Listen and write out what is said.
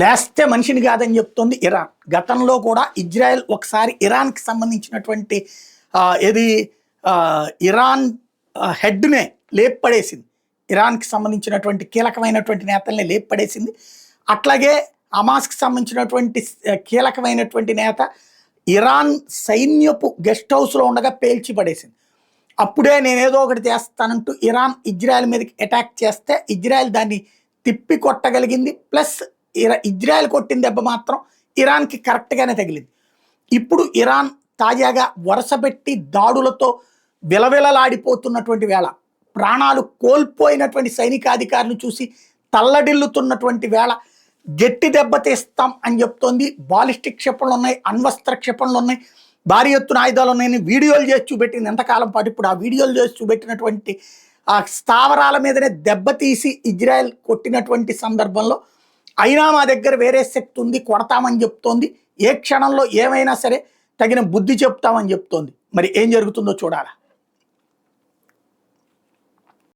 లేస్తే మనిషిని కాదని చెప్తోంది ఇరాన్. గతంలో కూడా ఇజ్రాయెల్ ఒకసారి ఇరాన్కి సంబంధించినటువంటి ఏది ఇరాన్ హెడ్నే లేపడేసింది. ఇరాన్కి సంబంధించినటువంటి కీలకమైనటువంటి నేతల్ని లేపడేసింది. అట్లాగే హమాస్కి సంబంధించినటువంటి కీలకమైనటువంటి నేత ఇరాన్ సైన్యపు గెస్ట్ హౌస్లో ఉండగా పేల్చి పడేసింది. అప్పుడే నేనేదో ఒకటి చేస్తానంటూ ఇరాన్ ఇజ్రాయెల్ మీదకి అటాక్ చేస్తే ఇజ్రాయెల్ దాన్ని తిప్పి కొట్టగలిగింది. ప్లస్ ఇజ్రాయెల్ కొట్టిన దెబ్బ మాత్రం ఇరాన్కి కరెక్ట్గానే తగిలింది. ఇప్పుడు ఇరాన్ తాజాగా వరుసపెట్టి దాడులతో విలవిలలాడిపోతున్నటువంటి వేళ, ప్రాణాలు కోల్పోయినటువంటి సైనికాధికారులు చూసి తల్లడిల్లుతున్నటువంటి వేళ గట్టి దెబ్బతీస్తాం అని చెప్తోంది. బాలిస్టిక్ క్షిపణులు ఉన్నాయి, అణ్వస్త్ర క్షిపణులు ఉన్నాయి, భారీ ఎత్తున ఆయుధాలు ఉన్నాయని వీడియోలు చేసి చూపెట్టింది ఎంతకాలం పాటు. ఇప్పుడు ఆ వీడియోలు చేసి చూపెట్టినటువంటి ఆ స్థావరాల మీదనే దెబ్బతీసి ఇజ్రాయెల్ కొట్టినటువంటి సందర్భంలో అయినా మా దగ్గర వేరే శక్తి ఉంది, కొడతామని చెప్తోంది. ఏ క్షణంలో ఏమైనా సరే తగిన బుద్ధి చెప్తామని చెప్తోంది. మరి ఏం జరుగుతుందో చూడాలి.